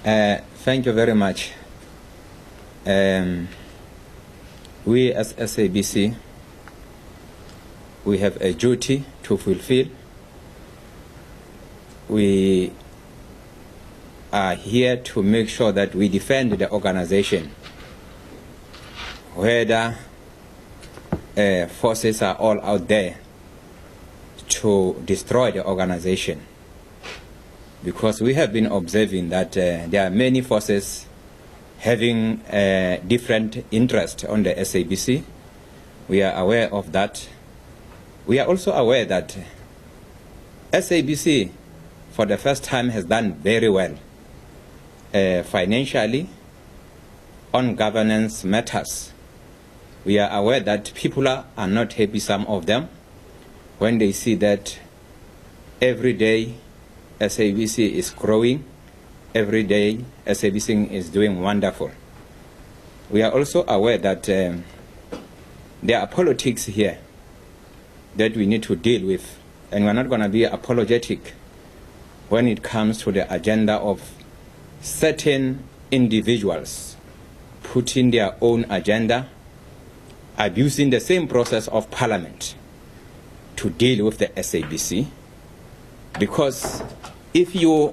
Thank you very much. We as SABC, we have a duty to fulfill. We are here to make sure that we defend the organization, whether forces are all out there to destroy the organization. Because we have been observing that there are many forces having different interests on the SABC. We are aware of that. We are also aware that SABC, for the first time, has done very well financially on governance matters. We are aware that people are not happy, some of them, when they see that every day SABC is growing, every day SABC is doing wonderful. We are also aware that there are politics here that we need to deal with, and we're not going to be apologetic when it comes to the agenda of certain individuals putting their own agenda, abusing the same process of Parliament to deal with the SABC. Because if you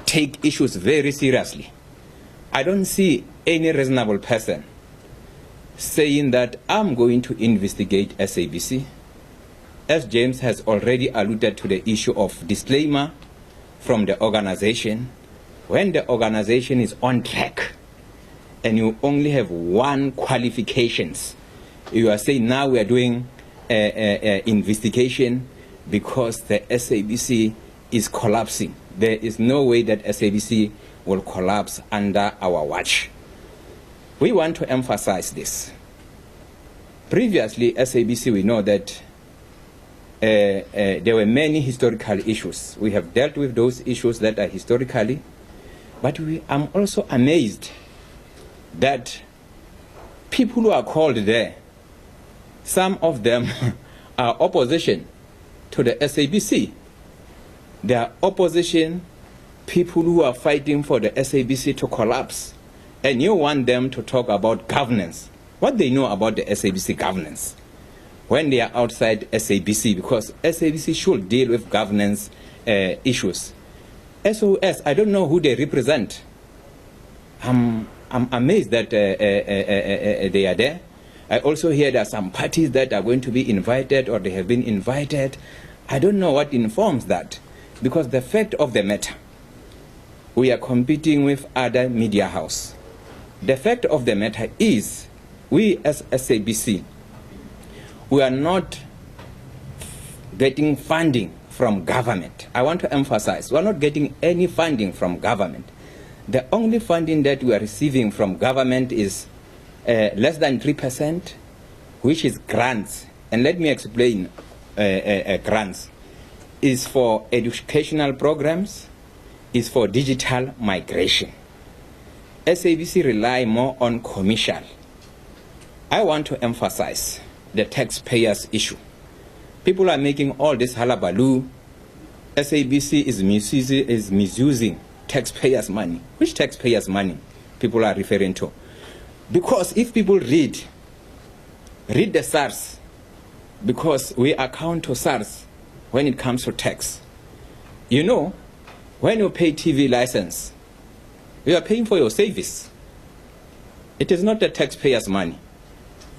take issues very seriously, I don't see any reasonable person saying that I'm going to investigate SABC. As James has already alluded to the issue of disclaimer from the organization, when the organization is on track and you only have one qualifications, you are saying now we are doing investigation because the SABC is collapsing. There is no way that SABC will collapse under our watch. We want to emphasize this. Previously, SABC, we know that there were many historical issues. We have dealt with those issues that are historically, but I'm also amazed that people who are called there, some of them are opposition to the SABC. They are opposition people who are fighting for the SABC to collapse. And you want them to talk about governance. What they know about the SABC governance when they are outside SABC, because SABC should deal with governance issues. SOS, I don't know who they represent. I'm amazed that they are there. I also hear there are some parties that are going to be invited or they have been invited. I don't know what informs that, because the fact of the matter, we are competing with other media houses. The fact of the matter is, we as SABC, we are not getting funding from government. I want to emphasize, we are not getting any funding from government. The only funding that we are receiving from government is less than 3%, which is grants. And let me explain grants. Is for educational programs, is for digital migration. SABC rely more on commercial. I want to emphasize the taxpayers issue. People are making all this hullabaloo. SABC is misusing taxpayers' money. Which taxpayers' money people are referring to? Because if people read the SARS, because we account to SARS when it comes to tax. You know, when you pay TV license, you are paying for your service. It is not the taxpayers' money.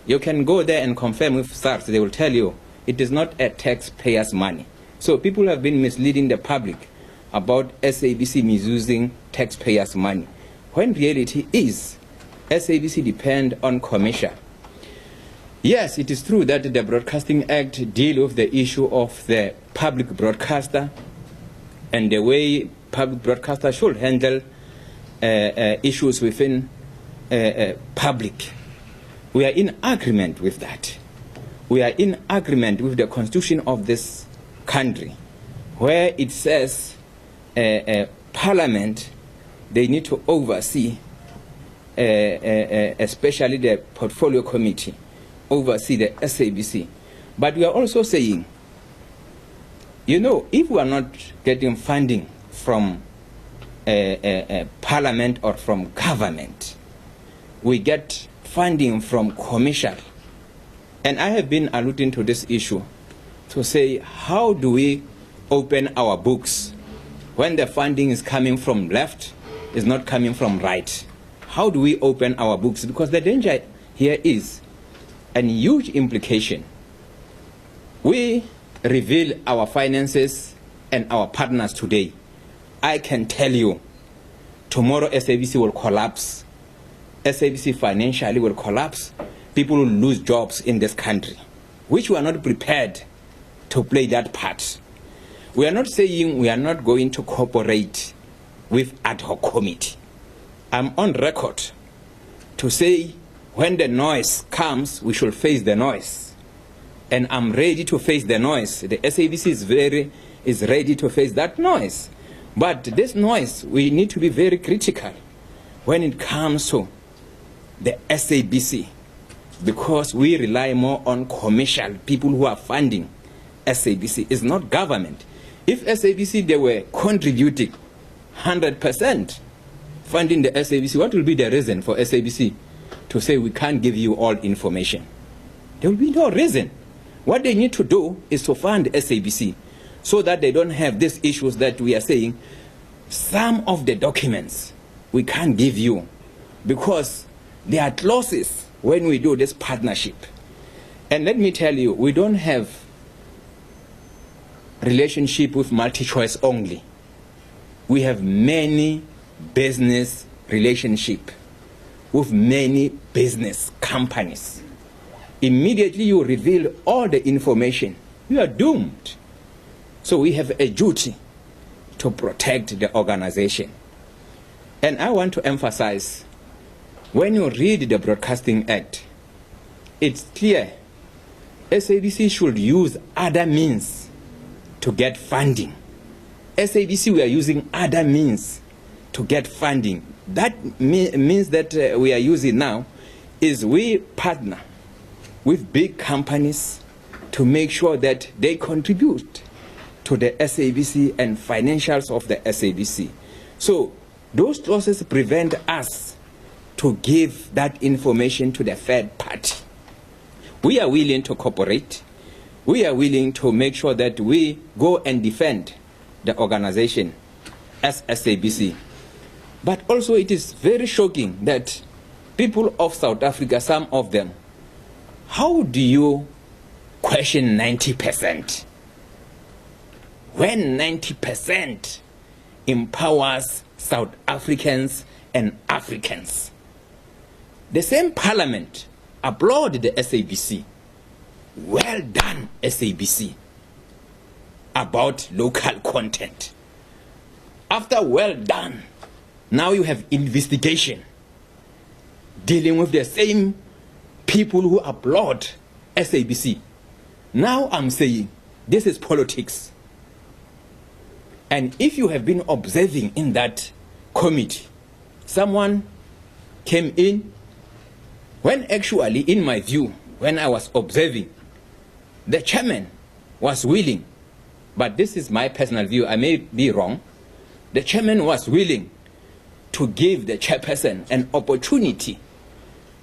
You can go there and confirm with SARS. They will tell you it is not a taxpayers' money. So people have been misleading the public about SABC misusing taxpayers' money, when reality is SABC depend on commercial. Yes, it is true that the Broadcasting Act deals with the issue of the public broadcaster and the way public broadcaster should handle issues within public. We are in agreement with that. We are in agreement with the constitution of this country, where it says Parliament, they need to oversee, especially the portfolio committee, oversee the SABC. But we are also saying, you know, if we are not getting funding from parliament or from government. We get funding from commercial. And I have been alluding to this issue to say, how do we open our books when the funding is coming from left, is not coming from right? How do we open our books? Because the danger here is a huge implication. We reveal our finances and our partners today. I can tell you, tomorrow SABC will collapse. SABC financially will collapse. People will lose jobs in this country, which we are not prepared to play that part. We are not saying we are not going to cooperate with ad hoc committee. I'm on record to say when the noise comes, we should face the noise. And I'm ready to face the noise. The SABC is ready to face that noise. But this noise, we need to be very critical when it comes to the SABC, because we rely more on commercial people who are funding SABC. It's not government. If SABC, they were contributing 100% funding the SABC, what will be the reason for SABC to say we can't give you all information? There will be no reason. What they need to do is to fund SABC so that they don't have these issues that we are saying. Some of the documents we can't give you because there are clauses when we do this partnership. And let me tell you, we don't have relationship with multi-choice only. We have many business relationship with many business companies. Immediately you reveal all the information, you are doomed. So we have a duty to protect the organization. And I want to emphasize, when you read the Broadcasting Act, it's clear SABC should use other means to get funding. SABC, we are using other means to get funding. That means that we are using now is we partner with big companies to make sure that they contribute to the SABC and financials of the SABC. So those clauses prevent us to give that information to the third party. We are willing to cooperate. We are willing to make sure that we go and defend the organization as SABC. But also it is very shocking that people of South Africa, some of them, how do you question 90%? When 90% empowers South Africans and Africans. The same parliament applauded the SABC. Well done, SABC, about local content. After well done, now you have investigation dealing with the same people who applaud SABC. Now I'm saying this is politics. And if you have been observing in that committee, someone came in when actually, in my view, when I was observing, the chairman was willing, but this is my personal view, I may be wrong, the chairman was willing to give the chairperson an opportunity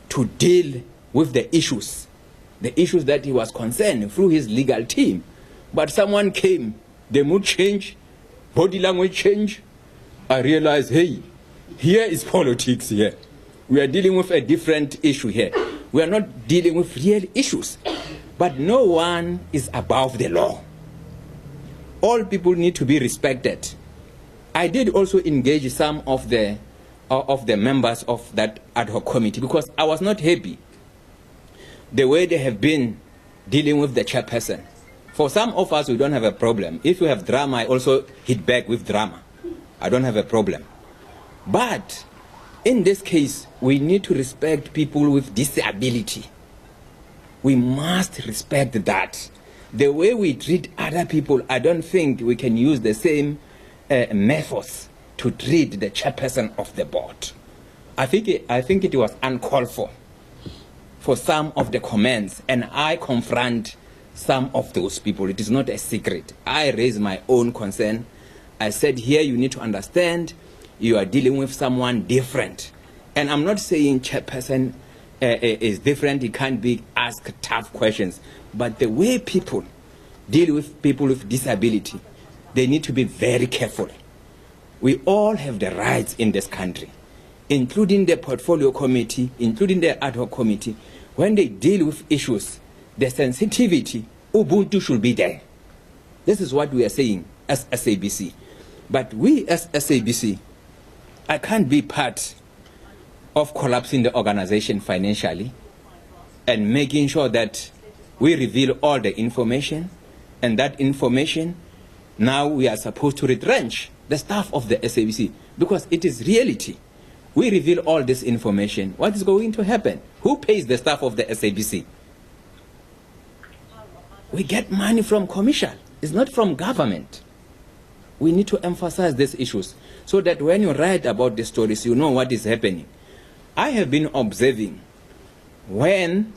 to deal with the issues that he was concerned through his legal team. But someone came, the mood change, body language change. I realized, hey, here is politics here. We are dealing with a different issue here. We are not dealing with real issues. But no one is above the law. All people need to be respected. I did also engage some of the members of that ad hoc committee because I was not happy the way they have been dealing with the chairperson. For some of us, we don't have a problem. If you have drama, I also hit back with drama. I don't have a problem. But in this case, we need to respect people with disability. We must respect that. The way we treat other people, I don't think we can use the same methods to treat the chairperson of the board. I think it was uncalled for some of the comments, and I confront some of those people. It is not a secret. I raised my own concern. I said, here you need to understand you are dealing with someone different. And I'm not saying chairperson is different, he can't be asked tough questions. But the way people deal with people with disability, they need to be very careful. We all have the rights in this country, including the portfolio committee, including the ad hoc committee. When they deal with issues, the sensitivity, Ubuntu should be there. This is what we are saying as SABC. But we as SABC, I can't be part of collapsing the organization financially and making sure that we reveal all the information, and that information, now we are supposed to retrench the staff of the SABC, because it is reality. We reveal all this information. What is going to happen? Who pays the staff of the SABC? We get money from commercial. It's not from government. We need to emphasize these issues so that when you write about the stories, you know what is happening. I have been observing when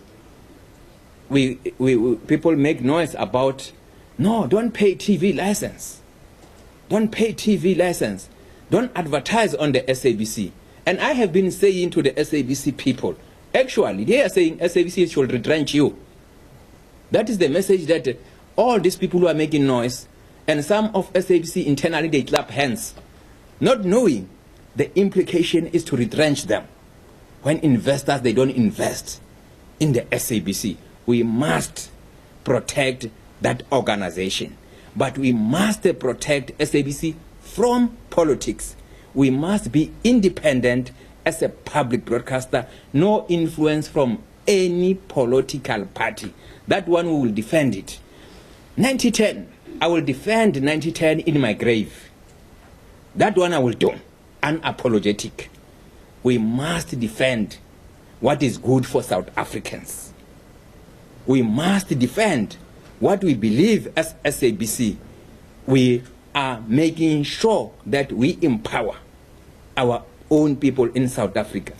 people make noise about, no, don't pay TV license. Don't pay TV license. Don't advertise on the SABC. And I have been saying to the SABC people, actually, they are saying SABC should retrench you. That is the message that all these people who are making noise, and some of SABC internally, they clap hands, not knowing the implication is to retrench them. When investors, they don't invest in the SABC. We must protect that organization. But we must protect SABC from politics. We must be independent as a public broadcaster, no influence from any political party. That one we will defend it. 9010, I will defend 9010 in my grave. That one I will do, unapologetic. We must defend what is good for South Africans. We must defend what we believe as SABC. We are making sure that we empower our own people in South Africa.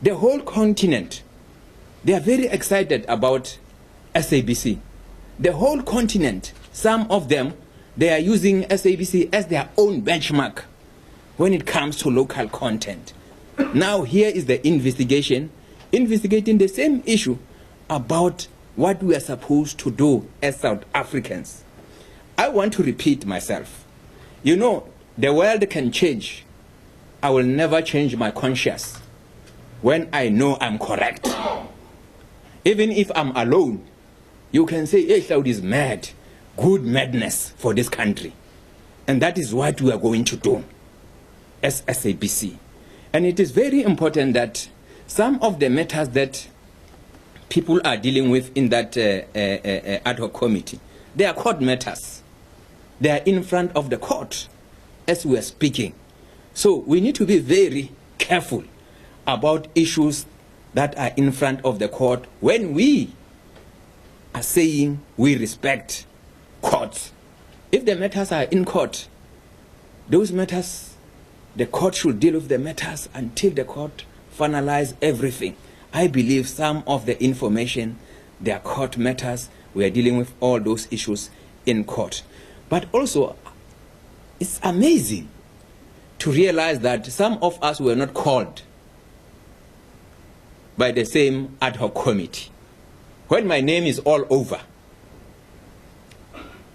The whole continent, they are very excited about SABC. The whole continent, some of them, they are using SABC as their own benchmark when it comes to local content. Now here is the investigation, investigating the same issue about what we are supposed to do as South Africans. I want to repeat myself. You know, the world can change. I will never change my conscience when I know I'm correct. Even if I'm alone, you can say, hey, Hlaudi is mad. Good madness for this country. And that is what we are going to do as SABC. And it is very important that some of the matters that people are dealing with in that ad hoc committee, they are court matters. They are in front of the court as we are speaking. So we need to be very careful about issues that are in front of the court when we are saying we respect courts. If the matters are in court, those matters, the court should deal with the matters until the court finalize everything. I believe some of the information, they are court matters. We are dealing with all those issues in court. But also, it's amazing to realize that some of us were not called by the same ad hoc committee. When my name is all over,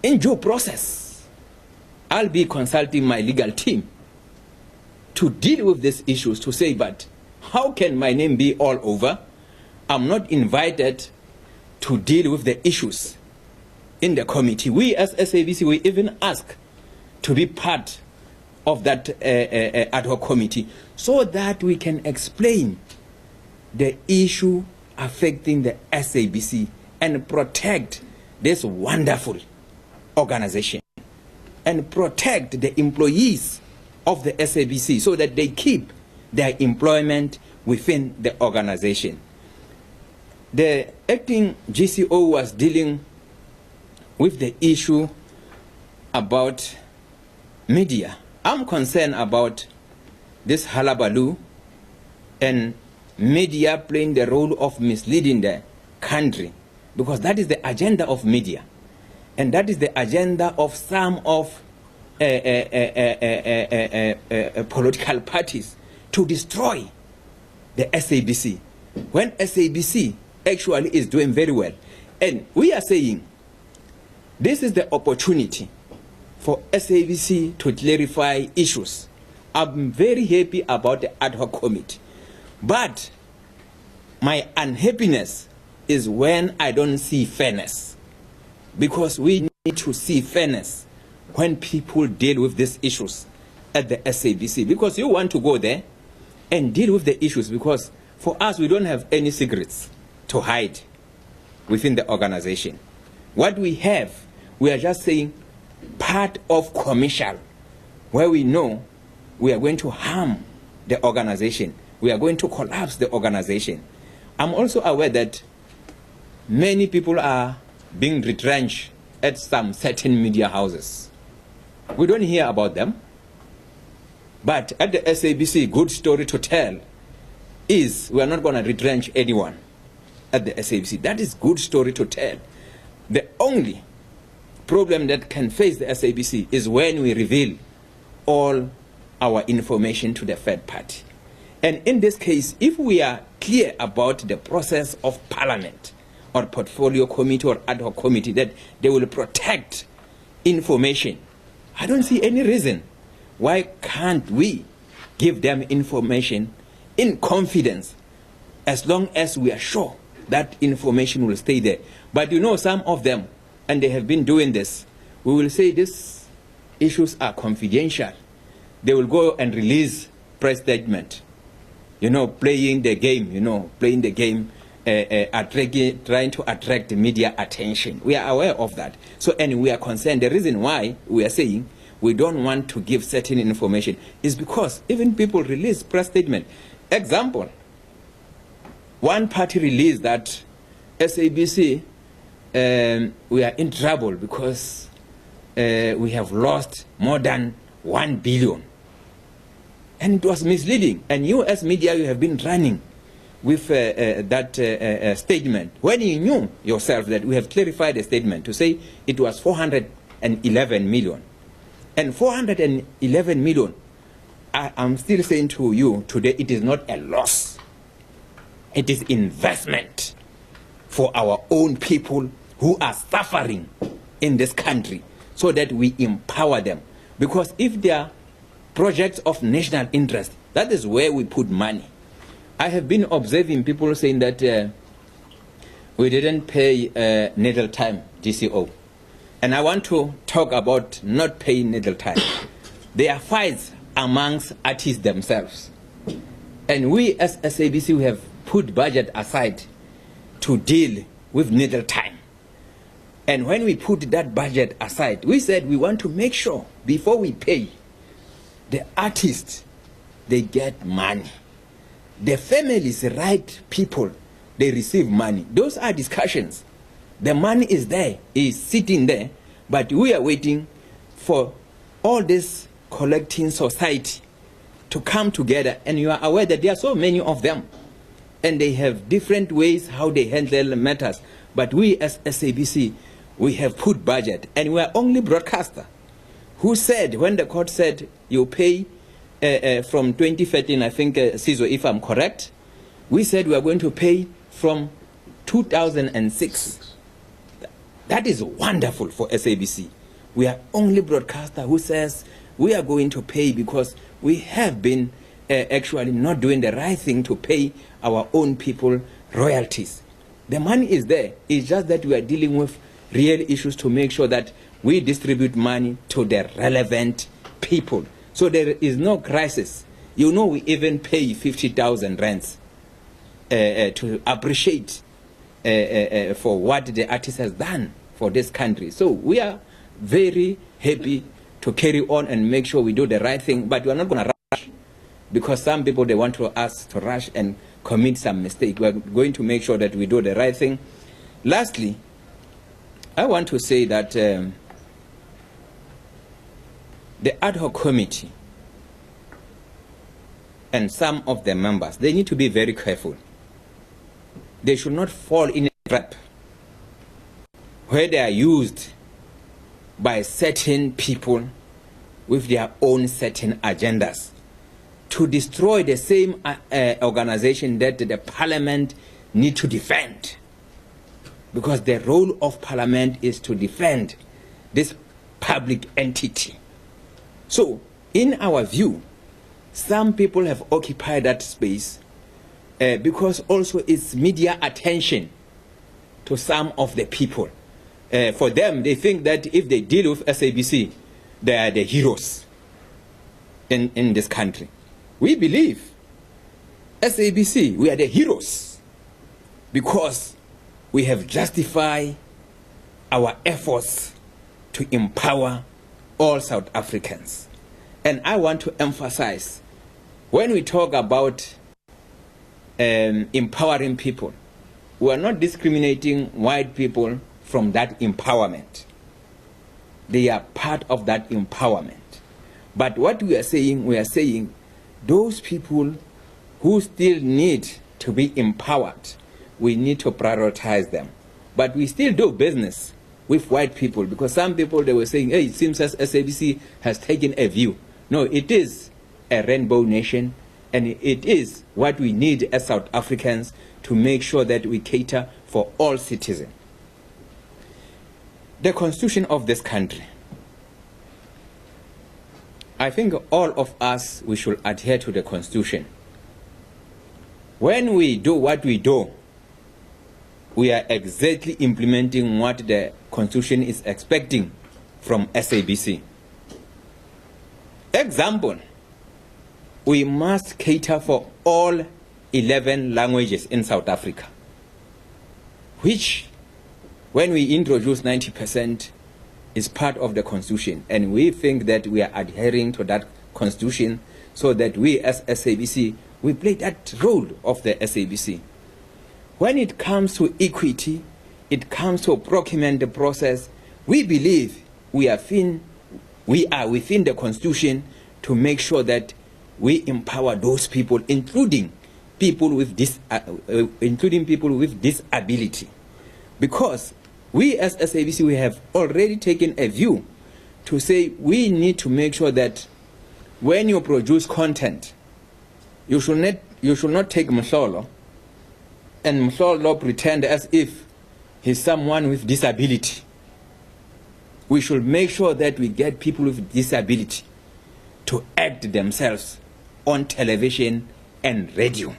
in due process, I'll be consulting my legal team to deal with these issues, to say, but how can my name be all over? I'm not invited to deal with the issues in the committee. We as SABC, we even ask to be part of that ad hoc committee so that we can explain the issue affecting the SABC and protect this wonderful organization and protect the employees of the SABC so that they keep their employment within the organization. The acting GCO was dealing with the issue about media. I'm concerned about this hullabaloo and media playing the role of misleading the country, because that is the agenda of media, and that is the agenda of some of political parties to destroy the SABC, when SABC actually is doing very well. And we are saying this is the opportunity for SABC to clarify issues. I'm very happy about the ad hoc committee, but my unhappiness is when I don't see fairness, because we need to see fairness when people deal with these issues at the SABC, because you want to go there and deal with the issues, because for us, we don't have any secrets to hide within the organization. What we have, we are just saying part of commercial, where we know we are going to harm the organization. We are going to collapse the organization. I'm also aware that many people are being retrenched at some certain media houses. We don't hear about them. But at the SABC, good story to tell is we are not going to retrench anyone at the SABC. That is good story to tell. The only problem that can face the SABC is when we reveal all our information to the third party. And in this case, if we are clear about the process of parliament or portfolio committee or ad hoc committee that they will protect information, I don't see any reason why can't we give them information in confidence, as long as we are sure that information will stay there. But you know, some of them, and they have been doing this, we will say these issues are confidential. They will go and release press statement, you know, playing the game, trying to attract media attention. We are aware of that. So, and we are concerned. The reason why we are saying we don't want to give certain information is because even people release press statement. Example, one party released that SABC, we are in trouble because we have lost more than 1 billion. And it was misleading. And you as media, you have been running with that statement when you knew yourself that we have clarified the statement to say it was 411 million. And 411 million, I'm still saying to you today, it is not a loss. It is investment for our own people who are suffering in this country, so that we empower them. Because if they are projects of national interest, that is where we put money. I have been observing people saying that we didn't pay needle time GCO. And I want to talk about not paying needle time. There are fights amongst artists themselves. And we as SABC, we have put budget aside to deal with needle time. And when we put that budget aside, we said we want to make sure before we pay, the artists, they get money. The families, the right people, they receive money. Those are discussions. The money is there, is sitting there, but we are waiting for all this collecting society to come together. And you are aware that there are so many of them, and they have different ways how they handle matters. But we as SABC, we have put budget, and we are only broadcaster who said, when the court said you pay from 2013, I think, CISO, if I'm correct, we said we are going to pay from 2006. That is wonderful for SABC. We are only broadcaster who says we are going to pay because we have been actually not doing the right thing to pay our own people royalties. The money is there. It's just that we are dealing with real issues to make sure that we distribute money to the relevant people. So there is no crisis. You know, we even pay 50,000 rands to appreciate for what the artist has done for this country. So we are very happy to carry on and make sure we do the right thing, but we are not going to rush, because some people, they want us to rush and commit some mistake. We are going to make sure that we do the right thing. Lastly, I want to say that the ad hoc committee and some of the members, they need to be very careful. They should not fall in a trap where they are used by certain people with their own certain agendas to destroy the same organization that the parliament need to defend. Because the role of parliament is to defend this public entity. So, in our view, some people have occupied that space because also it's media attention to some of the people. For them, they think that if they deal with SABC, they are the heroes in this country. We believe SABC, we are the heroes because we have justified our efforts to empower all South Africans. And I want to emphasize, when we talk about empowering people, we are not discriminating white people from that empowerment. They are part of that empowerment. But what we are saying those people who still need to be empowered, we need to prioritize them. But we still do business with white people, because some people, they were saying, hey, it seems as SABC has taken a view. No, it is a rainbow nation, and it is what we need as South Africans to make sure that we cater for all citizens. The constitution of this country, I think all of us, we should adhere to the constitution. When we do what we do, we are exactly implementing what the constitution is expecting from SABC. Example, we must cater for all 11 languages in South Africa, which, when we introduce 90%, is part of the constitution, and we think that we are adhering to that constitution so that we as SABC, we play that role of the SABC. When it comes to equity, it comes to procurement the process, we believe we are within the constitution to make sure that we empower those people, including people with disability. Because we as SABC, we have already taken a view to say we need to make sure that when you produce content, you should not take Mhlolo and Mhlolo pretend as if he's someone with disability. We should make sure that we get people with disability to act themselves on television and radio.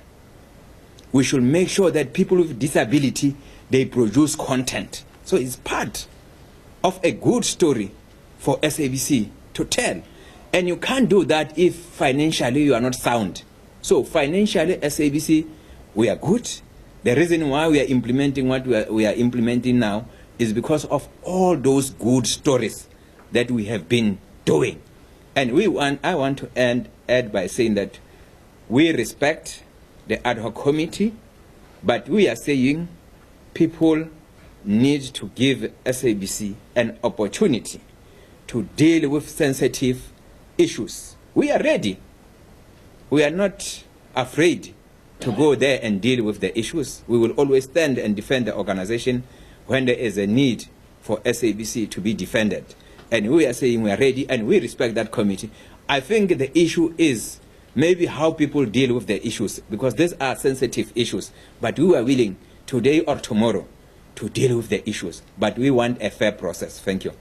We should make sure that people with disability, they produce content. So it's part of a good story for SABC to tell. And you can't do that if financially you are not sound. So financially, SABC, we are good. The reason why we are implementing what we are implementing now is because of all those good stories that we have been doing. And I want to add by saying that we respect the ad hoc committee, but we are saying people need to give SABC an opportunity to deal with sensitive issues. We are ready. We are not afraid to go there and deal with the issues. We will always stand and defend the organization when there is a need for SABC to be defended. And we are saying we are ready, and we respect that committee. I think the issue is maybe how people deal with the issues, because these are sensitive issues. But we are willing today or tomorrow to deal with the issues. But we want a fair process. Thank you.